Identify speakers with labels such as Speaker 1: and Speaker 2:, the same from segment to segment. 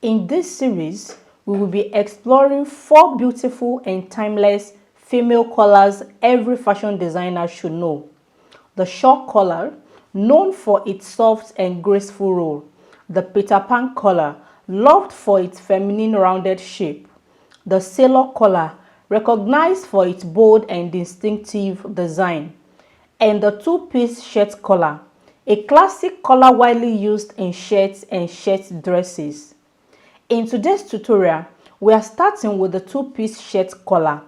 Speaker 1: In this series, we will be exploring 4 beautiful and timeless female colors every fashion designer should know. The shock collar, known for its soft and graceful roll. The Peter Pan collar, loved for its feminine rounded shape. The sailor collar, recognized for its bold and distinctive design. And the two-piece shirt collar, a classic collar widely used in shirts and shirt dresses. In today's tutorial, we are starting with the two-piece shirt collar.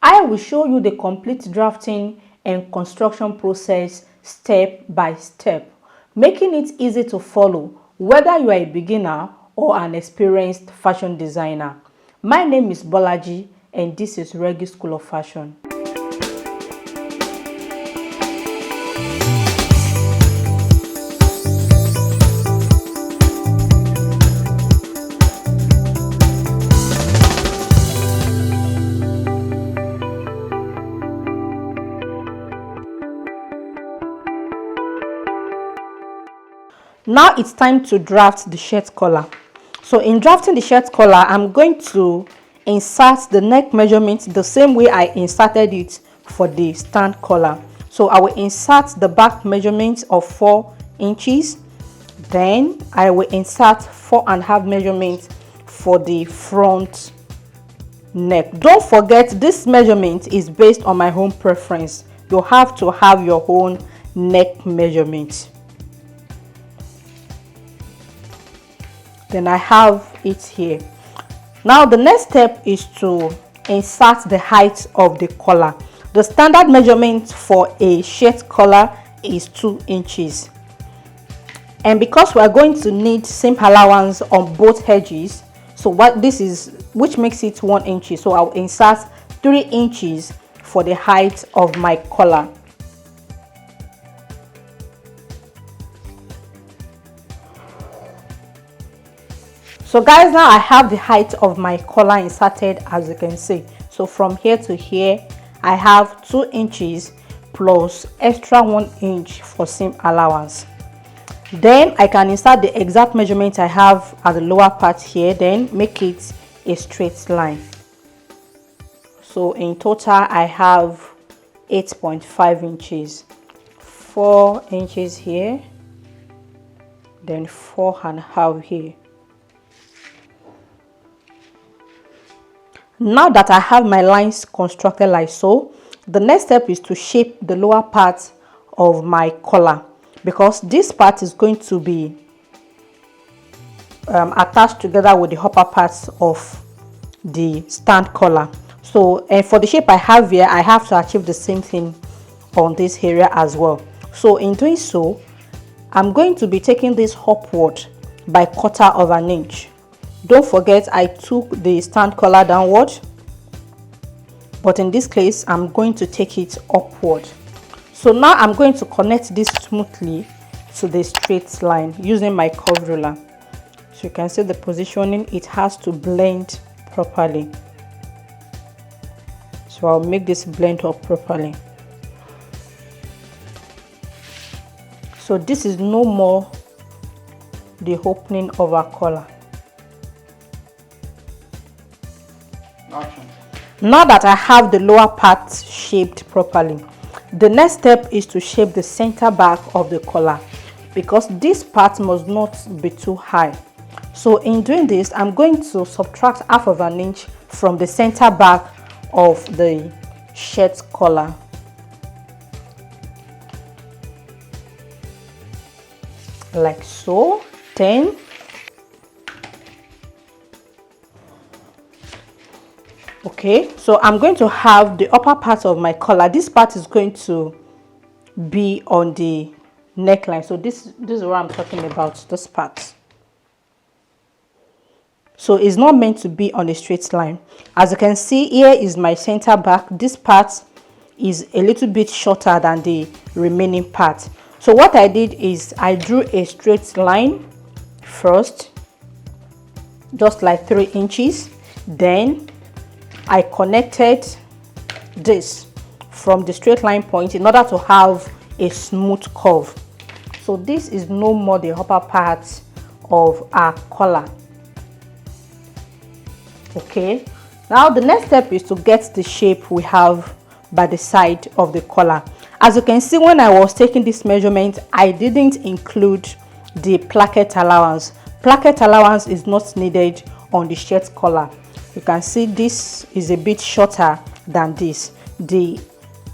Speaker 1: I will show you the complete drafting and construction process step by step, making it easy to follow whether you are a beginner or an experienced fashion designer. My name is Bolaji and this is Regi School of Fashion. Now it's time to draft the shirt collar. So in drafting the shirt collar, I'm going to insert the neck measurement the same way I inserted it for the stand collar. So I will insert the back measurement of 4 inches. Then I will insert 4.5 measurement for the front neck. Don't forget, this measurement is based on my own preference. You have to have your own neck measurement. Then I have it here. Now the next step is to insert the height of the collar. The standard measurement for a shirt collar is 2 inches. And because we are going to need seam allowance on both edges, so what this is, which makes it 1 inch, so I'll insert 3 inches for the height of my collar. So guys, now I have the height of my collar inserted, as you can see. So from here to here, I have 2 inches plus extra 1 inch for seam allowance. Then I can insert the exact measurement I have at the lower part here, then make it a straight line. So in total, I have 8.5 inches, 4 inches here, then 4.5 here. Now that I have my lines constructed like so, the next step is to shape the lower part of my collar, because this part is going to be attached together with the upper parts of the stand collar. So and for the shape I have here, I have to achieve the same thing on this area as well. So in doing so, I'm going to be taking this upward by 1/4 inch. Don't forget, I took the stand collar downward, but in this case I'm going to take it upward. So now I'm going to connect this smoothly to the straight line using my curve ruler. So you can see the positioning, it has to blend properly. So I'll make this blend up properly. So this is no more the opening of our collar. Now that I have the lower part shaped properly, the next step is to shape the center back of the collar, because this part must not be too high. So in doing this, I'm going to subtract 1/2 inch from the center back of the shirt collar. Like so. Then okay, so I'm going to have the upper part of my collar. This part is going to be on the neckline. So this is what I'm talking about, this part. So it's not meant to be on a straight line. As you can see, here is my center back. This part is a little bit shorter than the remaining part. So what I did is I drew a straight line first, just like 3 inches. Then I connected this from the straight line point in order to have a smooth curve. So this is no more the upper part of our collar. Okay, now the next step is to get the shape we have by the side of the collar. As you can see, when I was taking this measurement, I didn't include the placket allowance. Placket allowance is not needed on the shirt collar. You can see this is a bit shorter than this. The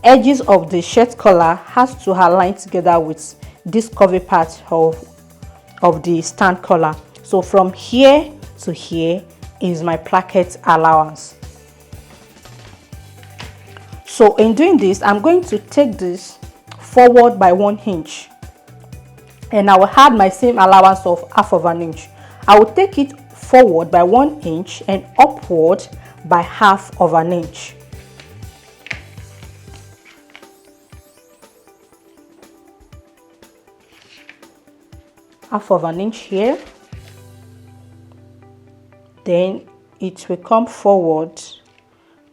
Speaker 1: edges of the shirt collar has to align together with this curvy part of the stand collar. So from here to here is my placket allowance. So in doing this, I'm going to take this forward by 1 inch, and I will add my same allowance of half of an inch. I will take it forward by 1 inch and upward by half of an inch. Half of an inch here. Then it will come forward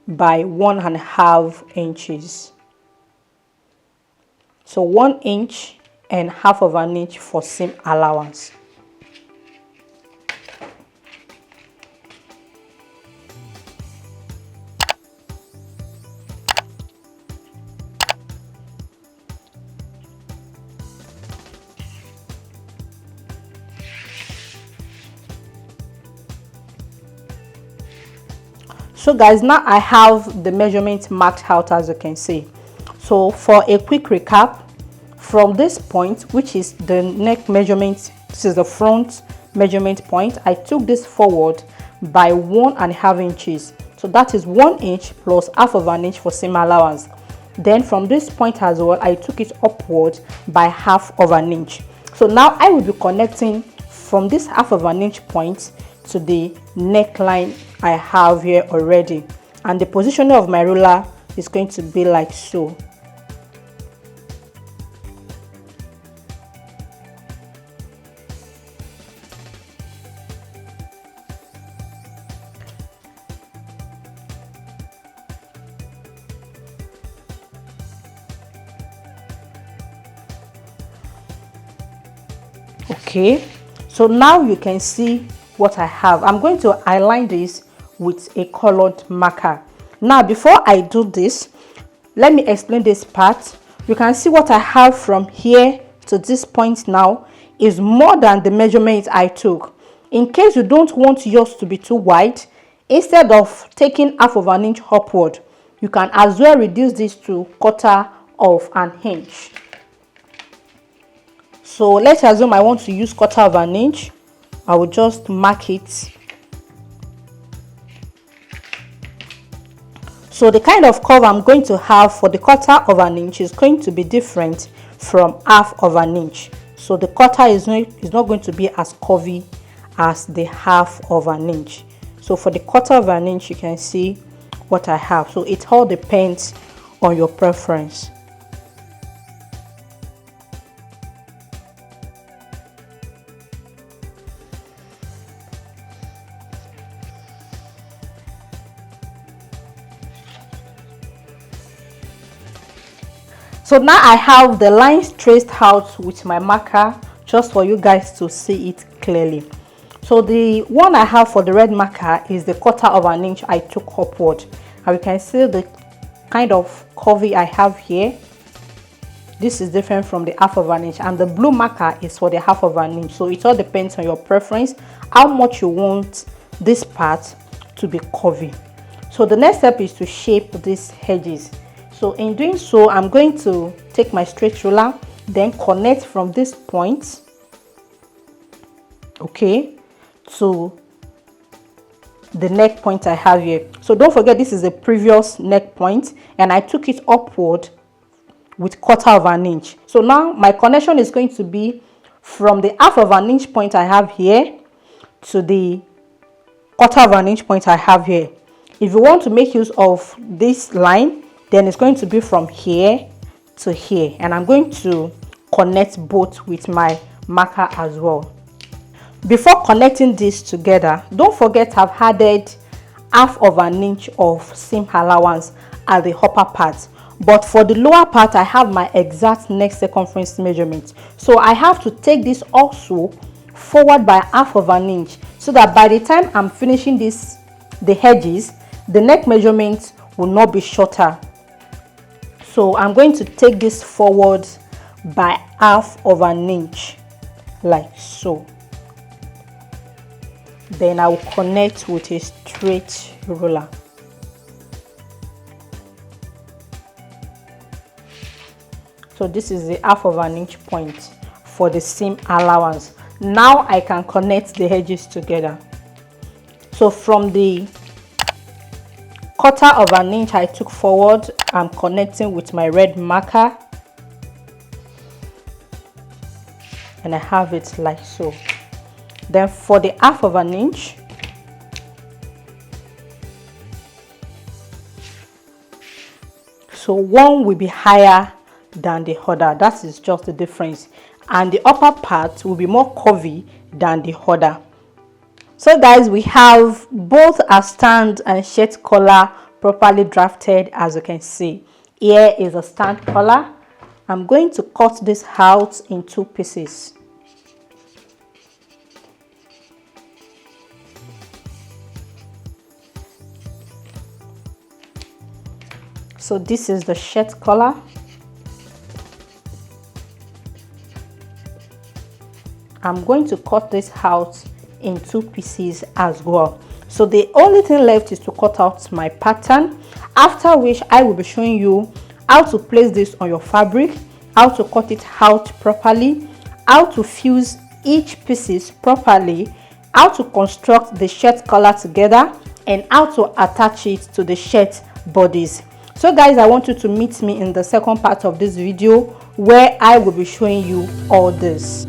Speaker 1: by 1.5 inches. So 1 inch and half of an inch for seam allowance. So guys, now I have the measurement marked out, as you can see. So for a quick recap, from this point, which is the neck measurement, this is the front measurement point, I took this forward by 1.5 inches. So that is 1 inch plus half of an inch for seam allowance. Then from this point as well, I took it upward by half of an inch. So now I will be connecting from this half of an inch point to the neckline I have here already, and the positioning of my ruler is going to be like so. Okay, so now you can see what I have. I'm going to align this with a colored marker. Now before I do this, let me explain this part. You can see what I have from here to this point now is more than the measurement I took. In case you don't want yours to be too wide, instead of taking half of an inch upward, you can as well reduce this to 1/4 of an inch. So let's assume I want to use 1/4 of an inch. I will just mark it. So the kind of curve I'm going to have for the 1/4 of an inch is going to be different from half of an inch. So the 1/4 is not going to be as curvy as the half of an inch. So for the 1/4 of an inch, you can see what I have. So it all depends on your preference. So now I have the lines traced out with my marker just for you guys to see it clearly. So the one I have for the red marker is the 1/4 of an inch I took upward, and you can see the kind of curvy I have here. This is different from the half of an inch, and the blue marker is for the half of an inch. So it all depends on your preference, how much you want this part to be curvy. So the next step is to shape these edges. So in doing so, I'm going to take my straight ruler, then connect from this point, okay, to the neck point I have here. So don't forget, this is the previous neck point, and I took it upward with 1/4 of an inch. So now my connection is going to be from the half of an inch point I have here to the 1/4 of an inch point I have here. If you want to make use of this line, then it's going to be from here to here, and I'm going to connect both with my marker as well. Before connecting this together, don't forget I've added half of an inch of seam allowance at the upper part, but for the lower part I have my exact neck circumference measurement. So I have to take this also forward by half of an inch, so that by the time I'm finishing this the edges, the neck measurement will not be shorter. So I'm going to take this forward by 1/2 inch, like so. Then I will connect with a straight ruler. So this is the 1/2 inch point for the seam allowance. Now I can connect the edges together. So from the 1/4 inch I took forward, I'm connecting with my red marker, and I have it like so. Then for the 1/2 inch, so one will be higher than the other. That is just the difference, and the upper part will be more curvy than the other. So guys, we have both our stand and shirt collar properly drafted. As you can see, here is a stand collar. I'm going to cut this out in 2 pieces. So this is the shirt collar. I'm going to cut this out in 2 pieces as well. So the only thing left is to cut out my pattern, after which I will be showing you how to place this on your fabric, how to cut it out properly, how to fuse each pieces properly, how to construct the shirt collar together, and how to attach it to the shirt bodies. So guys, I want you to meet me in the second part of this video where I will be showing you all this.